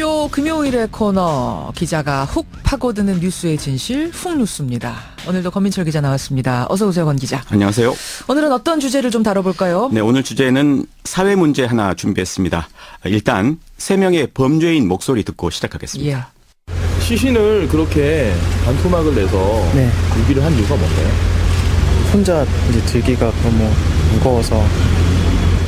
뉴스쇼 금요일의 코너, 기자가 훅 파고드는 뉴스의 진실 훅뉴스입니다. 오늘도 권민철 기자 나왔습니다. 어서 오세요, 권 기자. 안녕하세요. 오늘은 어떤 주제를 좀 다뤄볼까요? 네, 오늘 주제는 사회 문제 하나 준비했습니다. 일단 3명의 범죄인 목소리 듣고 시작하겠습니다. 예. 시신을 그렇게 반토막을 내서 유기를 한 이유가 뭔가요? 혼자 이제 들기가 너무 무거워서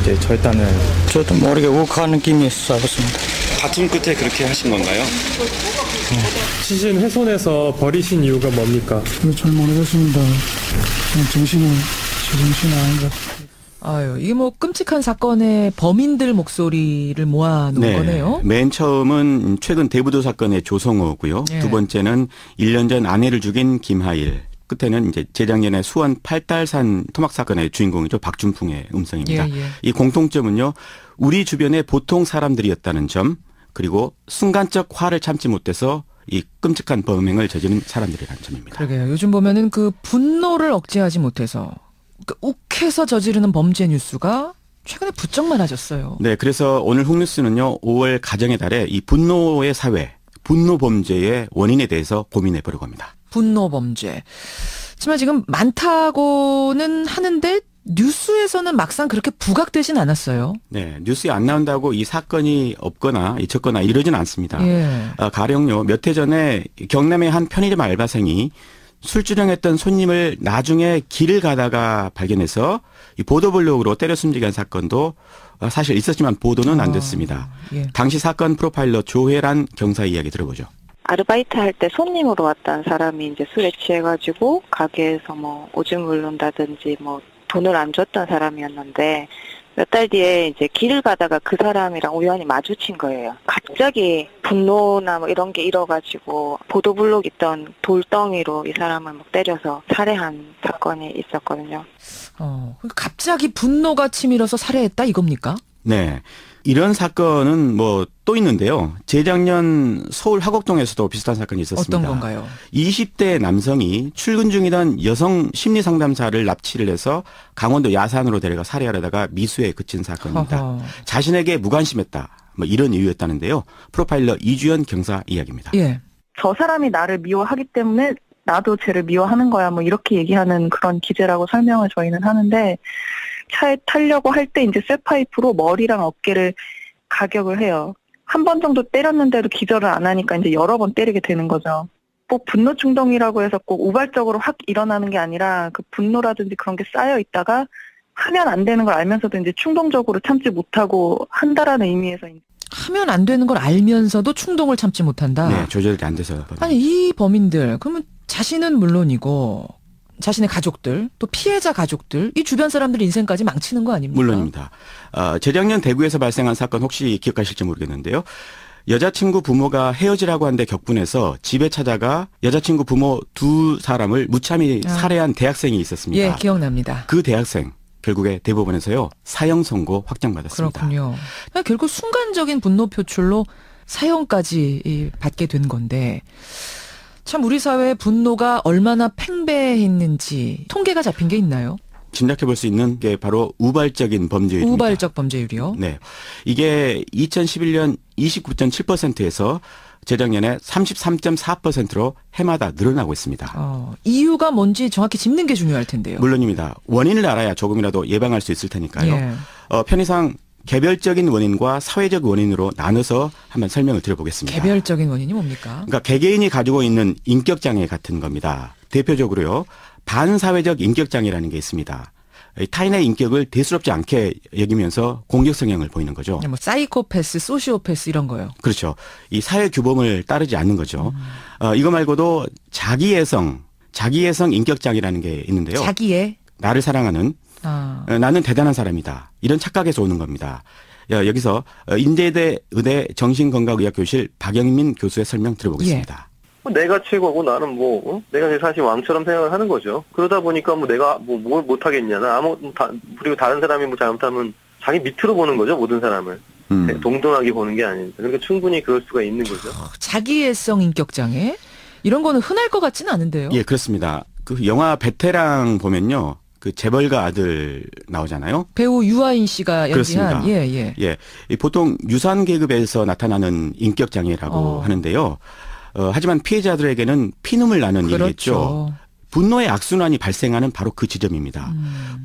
이제 절단을. 저도 모르게 욱하는 느낌이 쏴봤습니다. 다툼 끝에 그렇게 하신 건가요? 시신 훼손해서 버리신 이유가 뭡니까? 잘 모르겠습니다. 제 정신이 아닌 것 같아요. 아유, 이게 뭐 끔찍한 사건의 범인들 목소리를 모아놓은 거네요. 맨 처음은 최근 대부도 사건의 조성호고요. 두 번째는 1년 전 아내를 죽인 김하일. 끝에는 이제 재작년에 수원 팔달산 토막 사건의 주인공이죠. 박준풍의 음성입니다. 이 공통점은요. 우리 주변에 보통 사람들이었다는 점, 그리고 순간적 화를 참지 못해서 이 끔찍한 범행을 저지른 사람들이라는 점입니다. 그러게요. 요즘 보면은 그 분노를 억제하지 못해서 욱해서 저지르는 범죄 뉴스가 최근에 부쩍 많아졌어요. 네, 그래서 오늘 훅뉴스는요. 5월 가정의 달에 이 분노의 사회, 분노 범죄의 원인에 대해서 고민해 보려고 합니다. 분노 범죄. 하지만 지금 많다고는 하는데 뉴스에서는 막상 그렇게 부각되진 않았어요. 네, 뉴스에 안 나온다고 이 사건이 없거나 잊혔거나 이러진 않습니다. 가령요, 몇 해 전에 경남의 한 편의점 알바생이 술주정했던 손님을 나중에 길을 가다가 발견해서 이 보도블록으로 때려 숨지게 한 사건도 사실 있었지만 보도는 안 됐습니다. 당시 사건 프로파일러 조혜란 경사 이야기 들어보죠. 아르바이트 할 때 손님으로 왔던 사람이 이제 술에 취해가지고 가게에서 뭐 오줌을 논다든지 뭐 돈을 안 줬던 사람이었는데 몇 달 뒤에 이제 길을 가다가 그 사람이랑 우연히 마주친 거예요. 갑자기 분노나 뭐 이런 게 일어가지고 보도블록 있던 돌덩이로 이 사람을 막 때려서 살해한 사건이 있었거든요. 갑자기 분노가 치밀어서 살해했다 이겁니까? 네. 이런 사건은 뭐 또 있는데요. 재작년 서울 화곡동에서도 비슷한 사건이 있었습니다. 어떤 건가요? 20대 남성이 출근 중이던 여성 심리상담사를 납치를 해서 강원도 야산으로 데려가 살해하려다가 미수에 그친 사건입니다. 자신에게 무관심했다. 뭐 이런 이유였다는데요. 프로파일러 이주연 경사 이야기입니다. 예. 저 사람이 나를 미워하기 때문에 나도 쟤를 미워하는 거야. 뭐 이렇게 얘기하는 그런 기제라고 설명을 저희는 하는데 차에 타려고 할 때 이제 쇠파이프로 머리랑 어깨를 가격을 해요. 한 번 정도 때렸는데도 기절을 안 하니까 이제 여러 번 때리게 되는 거죠. 꼭 분노 충동이라고 해서 꼭 우발적으로 확 일어나는 게 아니라 그 분노라든지 그런 게 쌓여 있다가 하면 안 되는 걸 알면서도 이제 충동적으로 참지 못하고 한다라는 의미에서. 하면 안 되는 걸 알면서도 충동을 참지 못한다. 네, 조절이 안 돼서. 아니, 이 범인들 그러면 자신은 물론이고 자신의 가족들, 또 피해자 가족들, 이 주변 사람들 인생까지 망치는 거 아닙니까? 물론입니다. 재작년 대구에서 발생한 사건 혹시 기억하실지 모르겠는데요. 여자친구 부모가 헤어지라고 하는데 격분해서 집에 찾아가 여자친구 부모 두 사람을 무참히 살해한 대학생이 있었습니다. 예, 기억납니다. 그 대학생 결국에 대법원에서요. 사형 선고 확정받았습니다. 그렇군요. 결국 순간적인 분노 표출로 사형까지 받게 된 건데 참 우리 사회의 분노가 얼마나 팽배했는지 통계가 잡힌 게 있나요? 짐작해 볼 수 있는 게 바로 우발적인 범죄율입니다. 우발적 범죄율이요? 네. 이게 2011년 29.7%에서 재작년에 33.4%로 해마다 늘어나고 있습니다. 이유가 뭔지 정확히 짚는 게 중요할 텐데요. 물론입니다. 원인을 알아야 조금이라도 예방할 수 있을 테니까요. 편의상 개별적인 원인과 사회적 원인으로 나눠서 한번 설명을 드려보겠습니다. 개별적인 원인이 뭡니까? 그러니까 개개인이 가지고 있는 인격장애 같은 겁니다. 대표적으로요. 반사회적 인격장애라는 게 있습니다. 타인의 인격을 대수롭지 않게 여기면서 공격 성향을 보이는 거죠. 뭐 사이코패스, 소시오패스 이런 거요. 그렇죠. 이 사회 규범을 따르지 않는 거죠. 이거 말고도 자기애성 인격장애라는 게 있는데요. 나를 사랑하는 나는 대단한 사람이다. 이런 착각에서 오는 겁니다. 여기서 인제대 의대 정신건강의학교실 박영민 교수의 설명 들어보겠습니다. 내가 최고고 나는 내가 사실 왕처럼 생각을 하는 거죠. 그러다 보니까 내가 뭘 못하겠냐. 그리고 다른 사람이 잘못하면 자기 밑으로 보는 거죠. 모든 사람을. 동등하게 보는 게 아니니까. 그러니까 충분히 그럴 수가 있는 거죠. 자기애성 인격장애? 이런 거는 흔할 것 같지는 않은데요. 예, 그렇습니다. 그 영화 베테랑 보면요. 그 재벌가 아들 나오잖아요. 배우 유아인 씨가 연기한. 그렇습니다. 예. 보통 유산 계급에서 나타나는 인격 장애라고 하는데요. 하지만 피해자들에게는 피눈물 나는 그렇죠. 일이겠죠. 분노의 악순환이 발생하는 바로 그 지점입니다.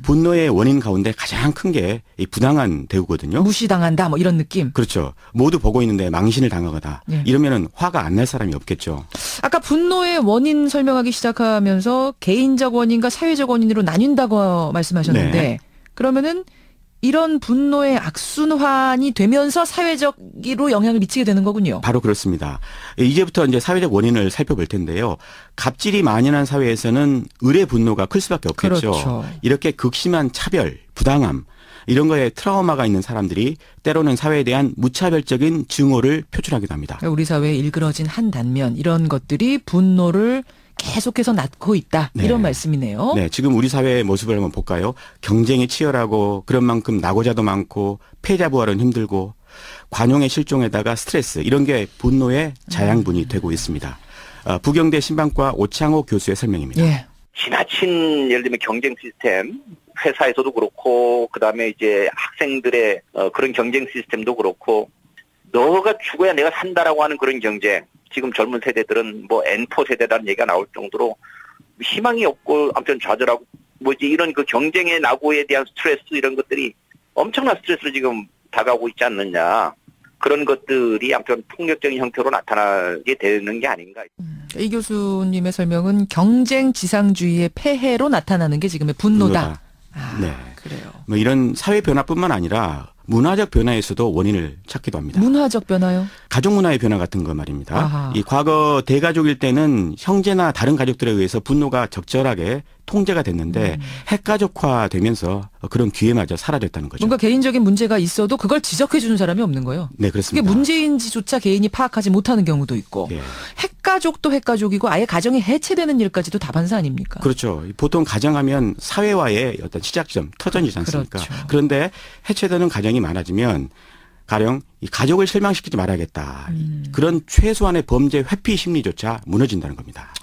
분노의 원인 가운데 가장 큰 게 이 부당한 대우거든요. 무시당한다 뭐 이런 느낌. 그렇죠. 모두 보고 있는데 망신을 당하거나 이러면은 화가 안 날 사람이 없겠죠. 아까 분노의 원인 설명하기 시작하면서 개인적 원인과 사회적 원인으로 나뉜다고 말씀하셨는데 네. 그러면은 이런 분노의 악순환이 되면서 사회적으로 영향을 미치게 되는 거군요. 바로 그렇습니다. 이제부터 이제 사회적 원인을 살펴볼 텐데요. 갑질이 만연한 사회에서는 의례 분노가 클 수밖에 없겠죠. 그렇죠. 이렇게 극심한 차별, 부당함 이런 거에 트라우마가 있는 사람들이 때로는 사회에 대한 무차별적인 증오를 표출하기도 합니다. 우리 사회에 일그러진 한 단면 이런 것들이 분노를 계속해서 낳고 있다. 네. 이런 말씀이네요. 네, 지금 우리 사회의 모습을 한번 볼까요? 경쟁이 치열하고 그런 만큼 낙오자도 많고 패자 부활은 힘들고 관용의 실종에다가 스트레스 이런 게 분노의 자양분이 되고 있습니다. 부경대 신방과 오창호 교수의 설명입니다. 예. 지나친 예를 들면 경쟁 시스템 회사에서도 그렇고 그다음에 이제 학생들의 그런 경쟁 시스템도 그렇고 너가 죽어야 내가 산다라고 하는 그런 경쟁. 지금 젊은 세대들은 뭐 N4 세대라는 얘기가 나올 정도로 희망이 없고 아무튼 좌절하고 뭐지 이런 그 경쟁의 낙오에 대한 스트레스 이런 것들이 엄청난 스트레스로 지금 다가오고 있지 않느냐. 그런 것들이 아무튼 폭력적인 형태로 나타나게 되는 게 아닌가. 이 교수님의 설명은 경쟁 지상주의의 폐해로 나타나는 게 지금의 분노다. 네. 그래요. 뭐 이런 사회 변화뿐만 아니라 문화적 변화에서도 원인을 찾기도 합니다. 문화적 변화요? 가족 문화의 변화 같은 거 말입니다. 아하. 이 과거 대가족일 때는 형제나 다른 가족들에 의해서 분노가 적절하게 통제가 됐는데 핵가족화되면서 그런 기회마저 사라졌다는 거죠. 뭔가 개인적인 문제가 있어도 그걸 지적해 주는 사람이 없는 거예요. 네, 그렇습니다. 그게 문제인지조차 개인이 파악하지 못하는 경우도 있고 네. 핵가족도 핵가족이고 아예 가정이 해체되는 일까지도 다반사 아닙니까? 그렇죠. 보통 가정하면 사회와의 어떤 시작점, 터전이지 않습니까? 그렇죠. 그런데 해체되는 가정이 많아지면 가령 이 가족을 실망시키지 말아야겠다. 그런 최소한의 범죄 회피 심리조차 무너진다는 겁니다.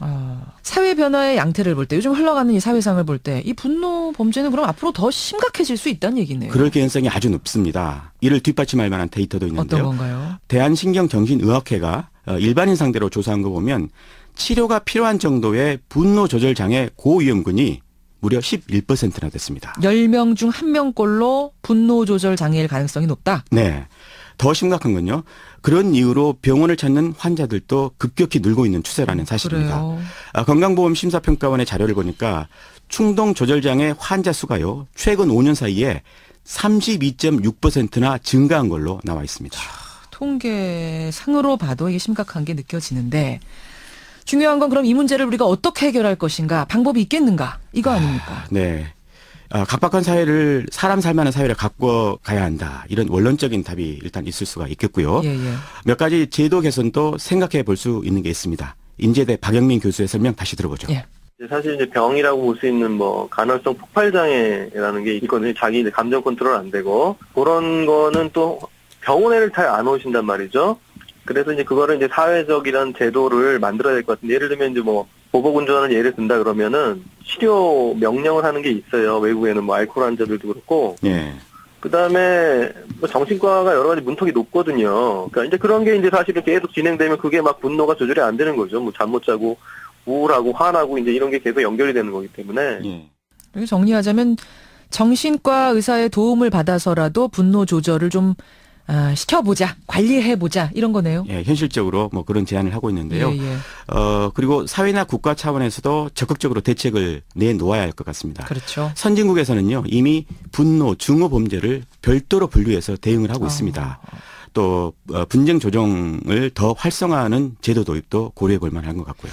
사회 변화의 양태를 볼 때 요즘 흘러가는 이 사회상을 볼 때 이 분노 범죄는 그럼 앞으로 더 심각해질 수 있다는 얘기네요. 그럴 가능성이 아주 높습니다. 이를 뒷받침할 만한 데이터도 있는데요. 어떤 건가요? 대한신경정신의학회가 일반인 상대로 조사한 거 보면 치료가 필요한 정도의 분노 조절 장애 고위험군이 무려 11%나 됐습니다. 10명 중 1명꼴로 분노 조절 장애일 가능성이 높다? 네. 더 심각한 건요. 그런 이유로 병원을 찾는 환자들도 급격히 늘고 있는 추세라는 사실입니다. 건강보험심사평가원의 자료를 보니까 충동 조절 장애 환자 수가요. 최근 5년 사이에 32.6%나 증가한 걸로 나와 있습니다. 통계상으로 봐도 이게 심각한 게 느껴지는데 중요한 건 그럼 이 문제를 우리가 어떻게 해결할 것인가 방법이 있겠는가 이거 아닙니까? 네. 각박한 사회를 사람 살만한 사회를 갖고 가야 한다. 이런 원론적인 답이 일단 있을 수가 있겠고요. 몇 가지 제도 개선도 생각해 볼 수 있는 게 있습니다. 인제대 박영민 교수의 설명 다시 들어보죠. 사실 이제 병이라고 볼 수 있는 뭐 간헐성 폭발 장애라는 게 있거든요. 자기 감정 컨트롤 안 되고 그런 거는 또 병원에를 잘 안 오신단 말이죠. 그래서 이제 그거를 이제 사회적이란 제도를 만들어야 될 것 같은데 예를 들면 이제 뭐 보복운전을 예를 든다 그러면은 치료 명령을 하는 게 있어요. 외국에는 뭐 알코올 환자들도 그렇고. 그다음에 뭐 정신과가 여러 가지 문턱이 높거든요. 그러니까 이제 그런 게 이제 사실은 계속 진행되면 그게 막 분노가 조절이 안 되는 거죠. 뭐 잠 못 자고 우울하고 화나고 이제 이런 게 계속 연결이 되는 거기 때문에. 여기 정리하자면 정신과 의사의 도움을 받아서라도 분노 조절을 좀 시켜보자, 관리해보자 이런 거네요. 예, 현실적으로 뭐 그런 제안을 하고 있는데요. 그리고 사회나 국가 차원에서도 적극적으로 대책을 내놓아야 할 것 같습니다. 그렇죠. 선진국에서는요 이미 분노, 증오 범죄를 별도로 분류해서 대응을 하고 있습니다. 또 분쟁 조정을 더 활성화하는 제도 도입도 고려해 볼 만한 것 같고요.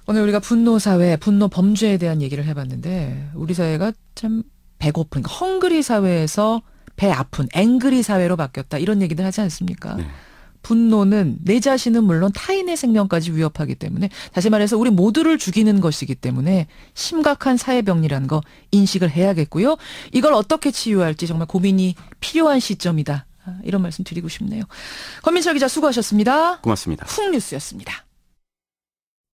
오늘 우리가 분노 사회, 분노 범죄에 대한 얘기를 해봤는데 우리 사회가 참 배고픈, 헝그리 사회에서 배 아픈 앵그리 사회로 바뀌었다 이런 얘기들 하지 않습니까? 분노는 내 자신은 물론 타인의 생명까지 위협하기 때문에 다시 말해서 우리 모두를 죽이는 것이기 때문에 심각한 사회병리라는 거 인식을 해야겠고요. 이걸 어떻게 치유할지 정말 고민이 필요한 시점이다. 이런 말씀 드리고 싶네요. 권민철 기자 수고하셨습니다. 고맙습니다. 훅뉴스였습니다.